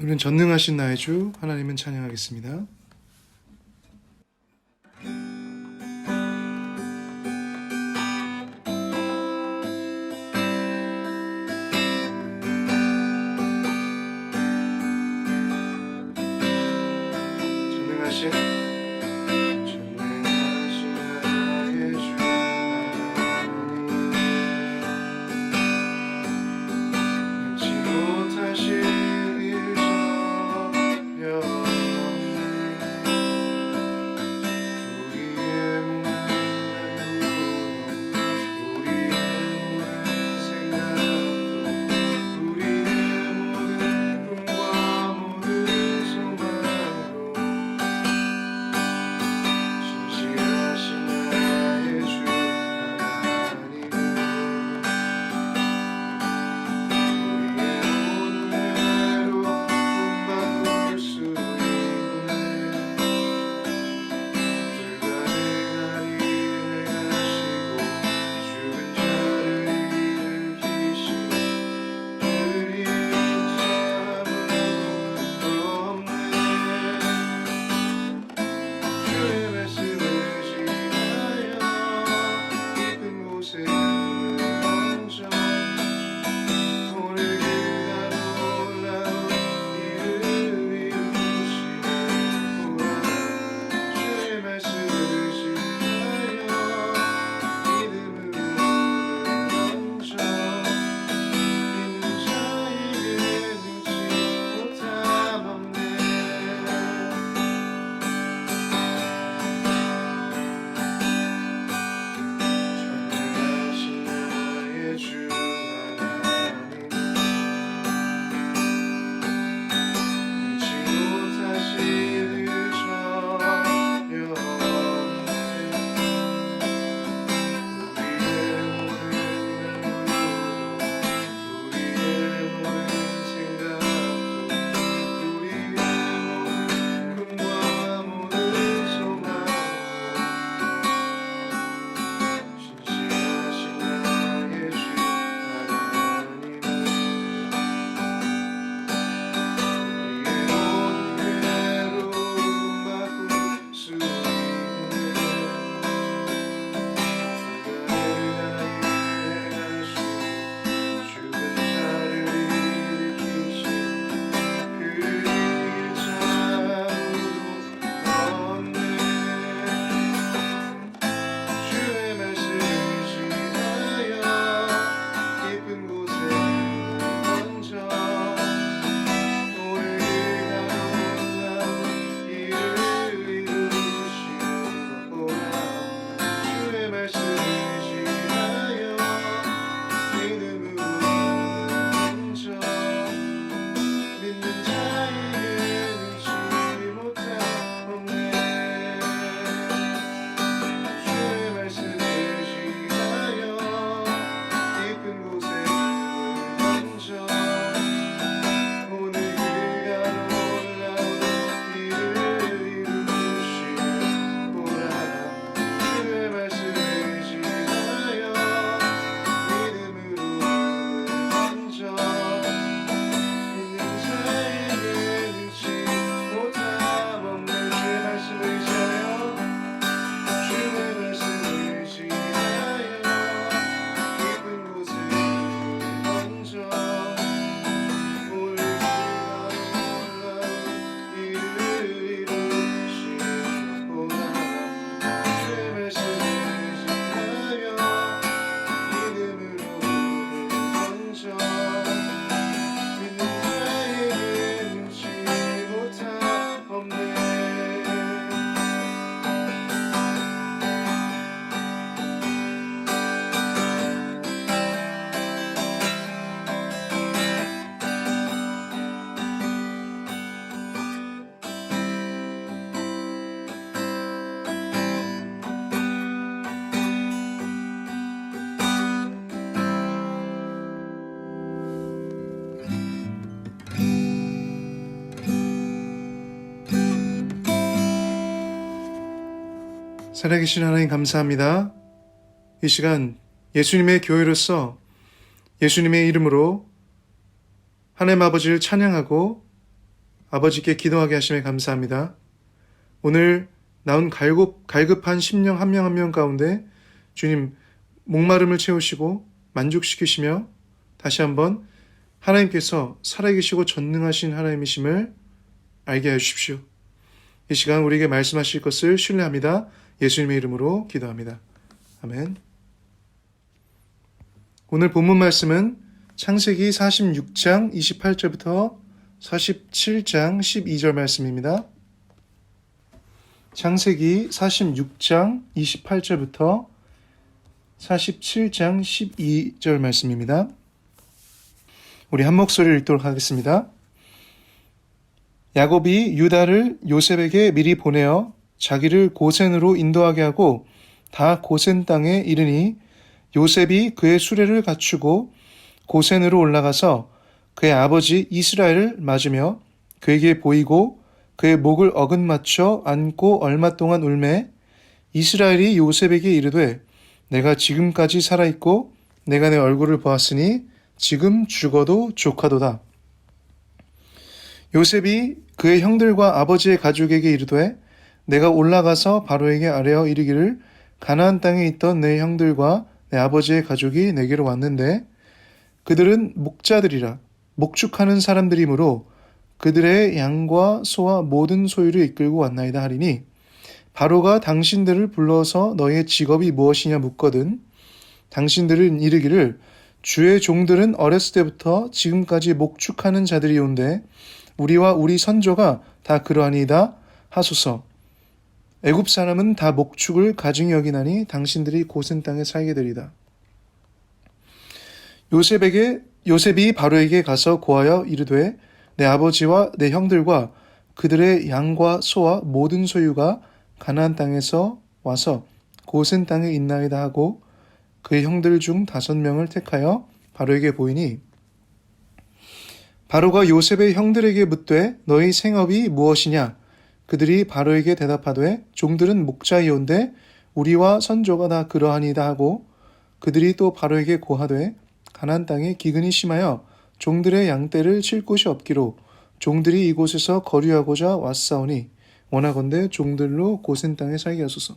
우리는 전능하신 나의 주 하나님은 찬양하겠습니다. 전능하신 나의 주 하나님 능치 못하실 일 전혀 우리의 모든 생각도 우리의 모든 꿈과 모든 소망도 신실하신 나의 주 하나님은 우리의 모든 죄로 본받을 수 있네. 불가능한 일을 하시고 죽은 자를 일으키시고 그리운 참으로 없네. 주의 말씀을 지하여 깊은 곳에 멈춰 오늘 그가 놀라운 일을 이루시리로다. 주의 말씀을 지하여 믿음으로 멈춰 믿는 자에게 능치 못함 없네. 전능하신 나의 주 하나님 능치 못하실 일 전혀 없네. 우리의 모든 우리의 모든 생각도 우리의 모든 꿈과 모든 소망도 신실하신 나의 주 하나님은 우리의 모든 괴로움 바꿀 수 있네. 죽은 자를 일으키시고 그리운 참으로 없네. 주의 말씀을 지하여 깊은 곳에 멈춰 오늘 그가 놀라운 일을 이루시리로다. 주의 말씀을 지하여 믿음으로 멈춰 믿는 자에게 능치 못함 없네. 주의 말씀을 지하여 깊은 곳에 멈춰 오늘 그가 놀라운 일을 이루시리로다. 주의 말씀을 지하여 믿음으로 멈춰 믿는 자에게 능치 못함 없네. 주의 말씀을 지하여 주의 말씀을 지하여 깊은 곳에 멈춰 오늘 그가 놀라운 일을 이루시리로다. 주의 말씀을 지하여 믿음으로 멈춰 믿는 자에게 능치 못함 없네. 살아계신 하나님 감사합니다. 이 시간 예수님의 교회로서 예수님의 이름으로 하나님 아버지를 찬양하고 아버지께 기도하게 하심에 감사합니다. 오늘 나온 갈급한 심령 한 명 한 명 가운데 주님 목마름을 채우시고 만족시키시며 다시 한번 하나님께서 살아계시고 전능하신 하나님이심을 알게 해주십시오. 이 시간 우리에게 말씀하실 것을 신뢰합니다. 예수님의 이름으로 기도합니다. 아멘. 오늘 본문 말씀은 창세기 46장 28절부터 47장 12절 말씀입니다. 창세기 46장 28절부터 47장 12절 말씀입니다. 우리 한 목소리를 읽도록 하겠습니다. 야곱이 유다를 요셉에게 미리 보내어 자기를 고센으로 인도하게 하고 다 고센 땅에 이르니 요셉이 그의 수레를 갖추고 고센으로 올라가서 그의 아버지 이스라엘을 맞으며 그에게 보이고 그의 목을 어긋맞춰 안고 얼마 동안 울매 이스라엘이 요셉에게 이르되 내가 지금까지 살아있고 내가 내 얼굴을 보았으니 지금 죽어도 조카도다. 요셉이 그의 형들과 아버지의 가족에게 이르되 내가 올라가서 바로에게 아뢰어 이르기를 가나안 땅에 있던 내 형들과 내 아버지의 가족이 내게로 왔는데 그들은 목자들이라 목축하는 사람들이므로 그들의 양과 소와 모든 소유를 이끌고 왔나이다 하리니 바로가 당신들을 불러서 너의 직업이 무엇이냐 묻거든 당신들은 이르기를 주의 종들은 어렸을 때부터 지금까지 목축하는 자들이온데 우리와 우리 선조가 다 그러하니이다 하소서. 애굽 사람은 다 목축을 가증히 여기나니 당신들이 고센 땅에 살게 되리다. 요셉이 바로에게 가서 고하여 이르되 내 아버지와 내 형들과 그들의 양과 소와 모든 소유가 가나안 땅에서 와서 고센 땅에 있나이다 하고 그의 형들 중 5명을 택하여 바로에게 보이니 바로가 요셉의 형들에게 묻되 너희 생업이 무엇이냐? 그들이 바로에게 대답하되 종들은 목자이온데 우리와 선조가 다 그러하니이다 하고 그들이 또 바로에게 고하되 가나안 땅에 기근이 심하여 종들의 양떼를 칠 곳이 없기로 종들이 이곳에서 거류하고자 왔사오니 원하건대 종들로 고센 땅에 살게 하소서.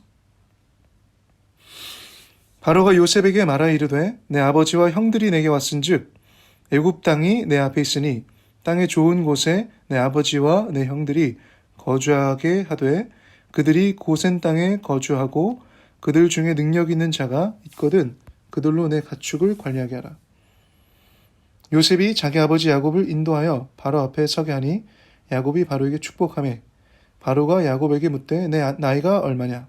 바로가 요셉에게 말하 이르되 내 아버지와 형들이 내게 왔은즉 애굽 땅이 내 앞에 있으니 땅의 좋은 곳에 내 아버지와 내 형들이 거주하게 하되 그들이 고센 땅에 거주하고 그들 중에 능력 있는 자가 있거든 그들로 내 가축을 관리하게 하라. 요셉이 자기 아버지 야곱을 인도하여 바로 앞에 서게 하니 야곱이 바로에게 축복하매 바로가 야곱에게 묻되 내 나이가 얼마냐?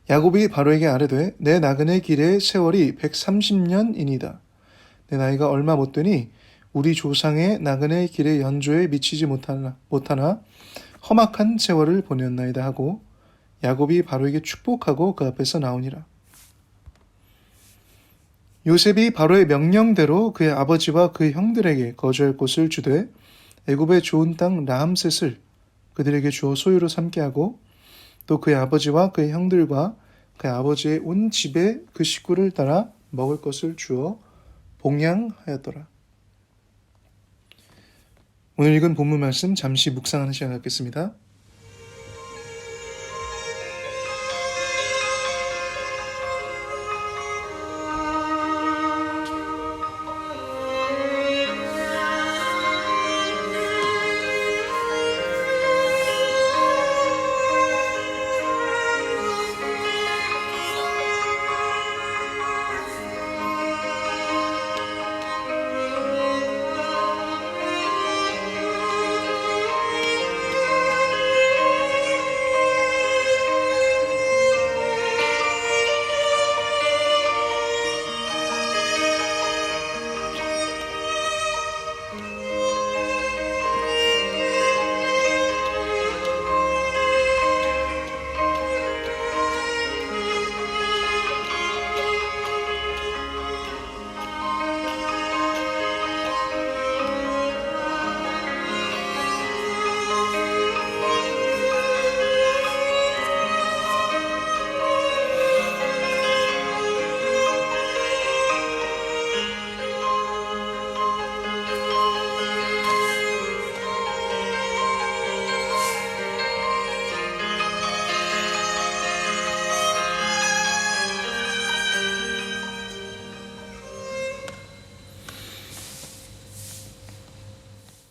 야곱이 바로에게 아뢰되 내 나그네 길의 세월이 130년이니이다. 내 나이가 얼마 못 되니 우리 조상의 나그네 길의 연조에 미치지 못하나 험악한 세월을 보냈나이다 하고 야곱이 바로에게 축복하고 그 앞에서 나오니라. 요셉이 바로의 명령대로 그의 아버지와 그의 형들에게 거주할 곳을 주되 애굽의 좋은 땅 라암셋을 그들에게 주어 소유로 삼게 하고 또 그의 아버지와 그의 형들과 그의 아버지의 온 집에 그 식구를 따라 먹을 것을 주어 봉양하였더라. 오늘 읽은 본문 말씀 잠시 묵상하는 시간 갖겠습니다.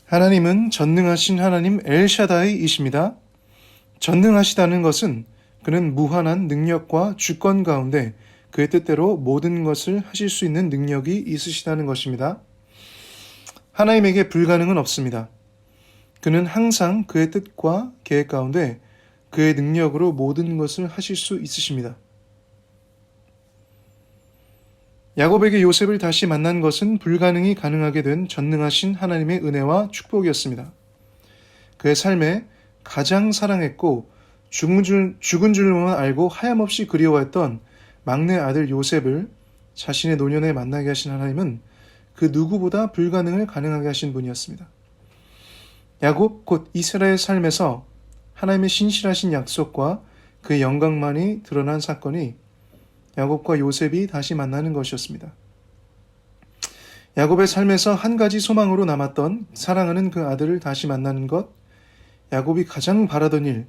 하나님은 전능하신 하나님 엘샤다이이십니다. 전능하시다는 것은 그는 무한한 능력과 주권 가운데 그의 뜻대로 모든 것을 하실 수 있는 능력이 있으시다는 것입니다. 하나님에게 불가능은 없습니다. 그는 항상 그의 뜻과 계획 가운데 그의 능력으로 모든 것을 하실 수 있으십니다. 야곱에게 요셉을 다시 만난 것은 불가능이 가능하게 된 전능하신 하나님의 은혜와 축복이었습니다. 그의 삶에 가장 사랑했고 죽은 줄만 알고 하염없이 그리워했던 막내 아들 요셉을 자신의 노년에 만나게 하신 하나님은 그 누구보다 불가능을 가능하게 하신 분이었습니다. 야곱 곧 이스라엘 삶에서 하나님의 신실하신 약속과 그의 영광만이 드러난 사건이 야곱과 요셉이 다시 만나는 것이었습니다. 야곱의 삶에서 한 가지 소망으로 남았던 사랑하는 그 아들을 다시 만나는 것, 야곱이 가장 바라던 일,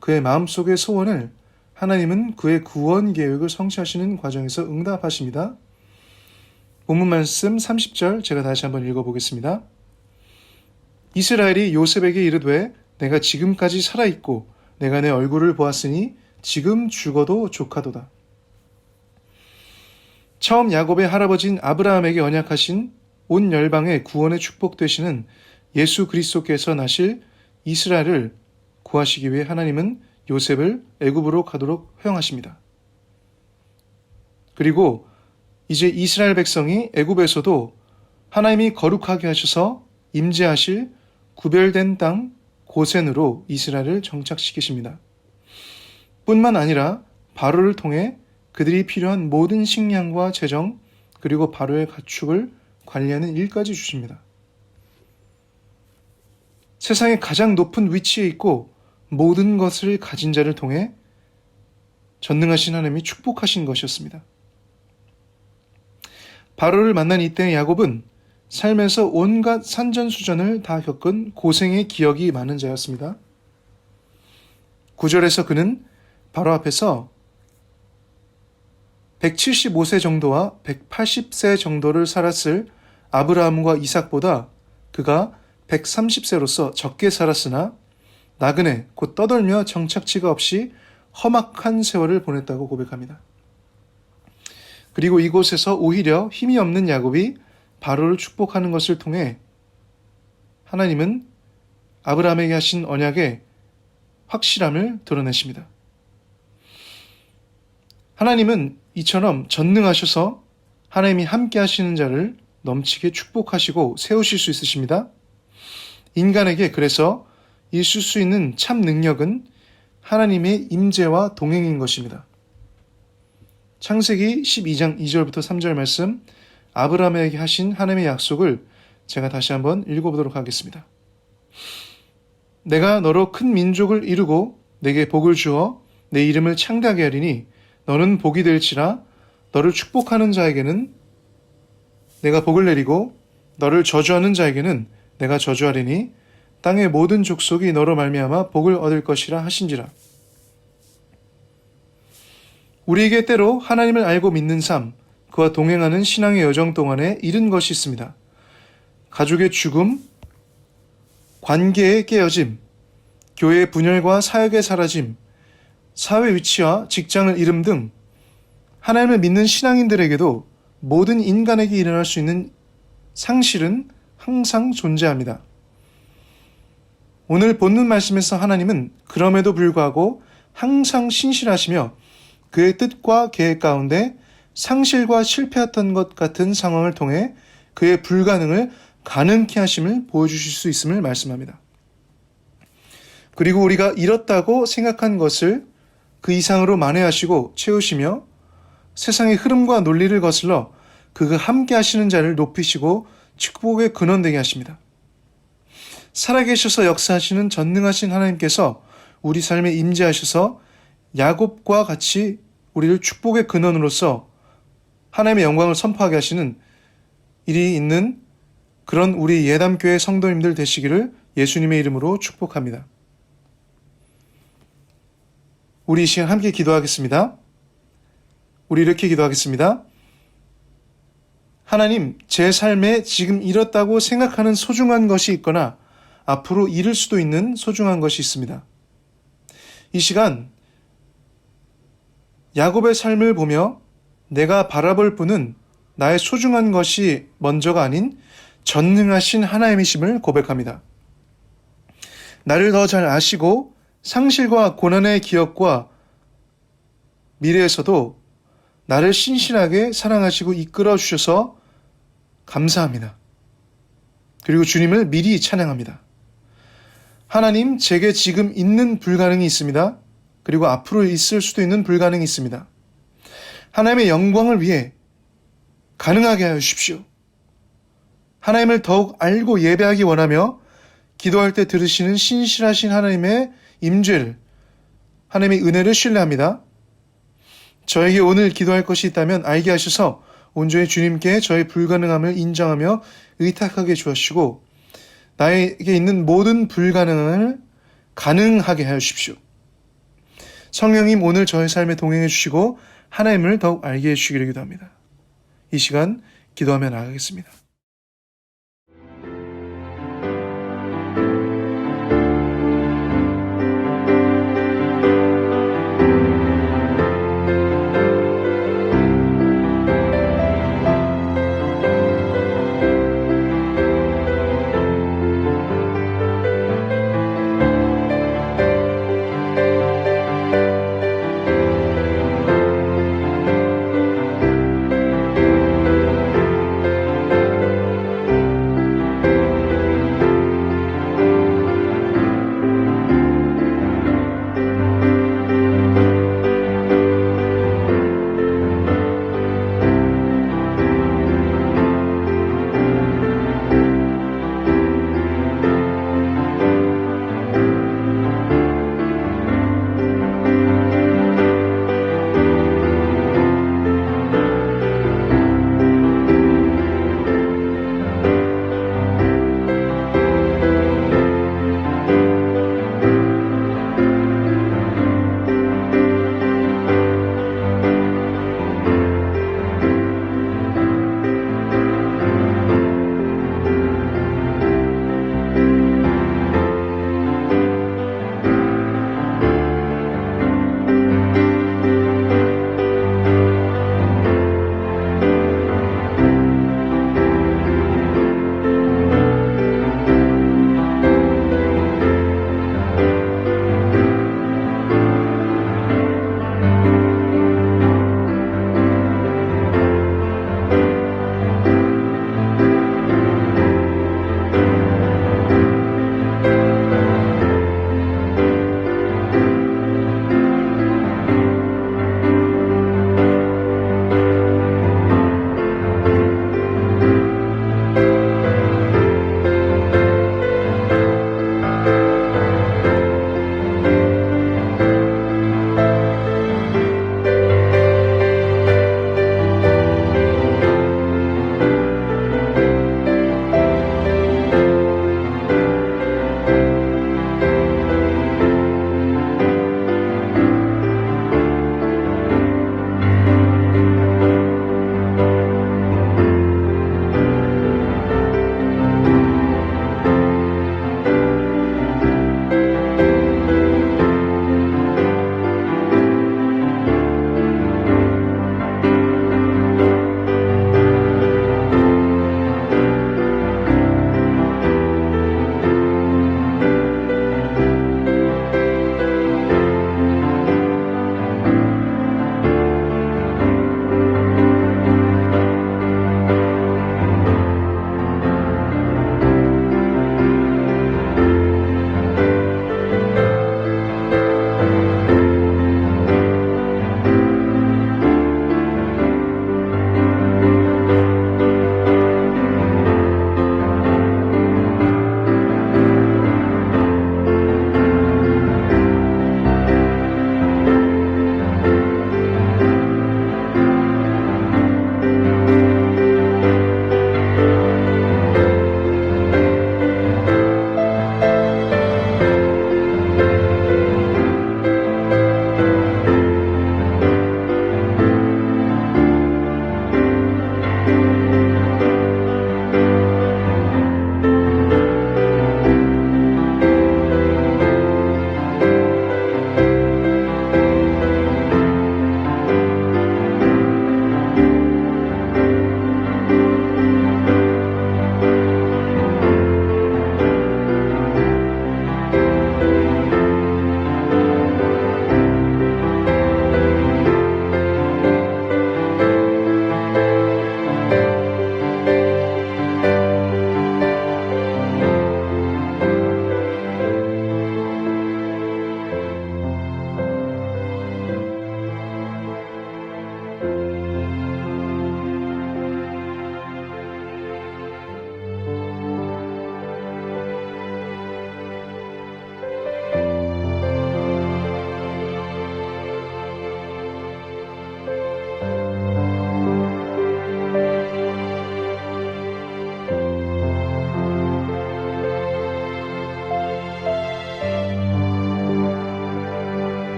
그의 마음속의 소원을 하나님은 그의 구원 계획을 성취하시는 과정에서 응답하십니다. 본문 말씀 30절 제가 다시 한번 읽어보겠습니다. 이스라엘이 요셉에게 이르되 내가 지금까지 살아있고 내가 내 얼굴을 보았으니 지금 죽어도 조카도다. 처음 야곱의 할아버지인 아브라함에게 언약하신 온 열방의 구원의 축복 되시는 예수 그리스도께서 나실 이스라엘을 구하시기 위해 하나님은 요셉을 애굽으로 가도록 허용하십니다. 그리고 이제 이스라엘 백성이 애굽에서도 하나님이 거룩하게 하셔서 임재하실 구별된 땅 고센으로 이스라엘을 정착시키십니다. 뿐만 아니라 바로를 통해 그들이 필요한 모든 식량과 재정 그리고 바로의 가축을 관리하는 일까지 주십니다. 세상의 가장 높은 위치에 있고 모든 것을 가진 자를 통해 전능하신 하나님이 축복하신 것이었습니다. 바로를 만난 이때 야곱은 삶에서 온갖 산전수전을 다 겪은 고생의 기억이 많은 자였습니다. 9절에서 그는 바로 앞에서 175세 정도와 180세 정도를 살았을 아브라함과 이삭보다 그가 130세로서 적게 살았으나 나그네 곧 떠돌며 정착지가 없이 험악한 세월을 보냈다고 고백합니다. 그리고 이곳에서 오히려 힘이 없는 야곱이 바로를 축복하는 것을 통해 하나님은 아브라함에게 하신 언약의 확실함을 드러내십니다. 하나님은 이처럼 전능하셔서 하나님이 함께 하시는 자를 넘치게 축복하시고 세우실 수 있으십니다. 인간에게 그래서 있을 수 있는 참 능력은 하나님의 임재와 동행인 것입니다. 창세기 12장 2절부터 3절 말씀, 아브라함에게 하신 하나님의 약속을 제가 다시 한번 읽어보도록 하겠습니다. 내가 너로 큰 민족을 이루고 내게 복을 주어 내 이름을 창대하게 하리니 너는 복이 될지라 너를 축복하는 자에게는 내가 복을 내리고 너를 저주하는 자에게는 내가 저주하리니 땅의 모든 족속이 너로 말미암아 복을 얻을 것이라 하신지라. 우리에게 때로 하나님을 알고 믿는 삶, 그와 동행하는 신앙의 여정 동안에 잃은 것이 있습니다. 가족의 죽음, 관계의 깨어짐, 교회의 분열과 사역의 사라짐, 사회 위치와 직장을 잃음 등 하나님을 믿는 신앙인들에게도 모든 인간에게 일어날 수 있는 상실은 항상 존재합니다. 오늘 본문 말씀에서 하나님은 그럼에도 불구하고 항상 신실하시며 그의 뜻과 계획 가운데 상실과 실패했던 것 같은 상황을 통해 그의 불가능을 가능케 하심을 보여주실 수 있음을 말씀합니다. 그리고 우리가 잃었다고 생각한 것을 그 이상으로 만회하시고 채우시며 세상의 흐름과 논리를 거슬러 그가 함께 하시는 자를 높이시고 축복의 근원 되게 하십니다. 살아계셔서 역사하시는 전능하신 하나님께서 우리 삶에 임재하셔서 야곱과 같이 우리를 축복의 근원으로서 하나님의 영광을 선포하게 하시는 일이 있는 그런 우리 예담교회 성도님들 되시기를 예수님의 이름으로 축복합니다. 우리 이 시간 함께 기도하겠습니다. 우리 이렇게 기도하겠습니다. 하나님, 제 삶에 지금 잃었다고 생각하는 소중한 것이 있거나 앞으로 잃을 수도 있는 소중한 것이 있습니다. 이 시간 야곱의 삶을 보며 내가 바라볼 분은 나의 소중한 것이 먼저가 아닌 전능하신 하나님이심을 고백합니다. 나를 더 잘 아시고 상실과 고난의 기억과 미래에서도 나를 신실하게 사랑하시고 이끌어 주셔서 감사합니다. 그리고 주님을 미리 찬양합니다. 하나님, 제게 지금 있는 불가능이 있습니다. 그리고 앞으로 있을 수도 있는 불가능이 있습니다. 하나님의 영광을 위해 가능하게 하여 주십시오. 하나님을 더욱 알고 예배하기 원하며 기도할 때 들으시는 신실하신 하나님의 임재를, 하나님의 은혜를 신뢰합니다. 저에게 오늘 기도할 것이 있다면 알게 하셔서 온전히 주님께 저의 불가능함을 인정하며 의탁하게 주시고 나에게 있는 모든 불가능을 가능하게 하여 주십시오. 성령님, 오늘 저의 삶에 동행해 주시고 하나님을 더욱 알게 해주시기를 기도합니다. 이 시간 기도하며 나아가겠습니다.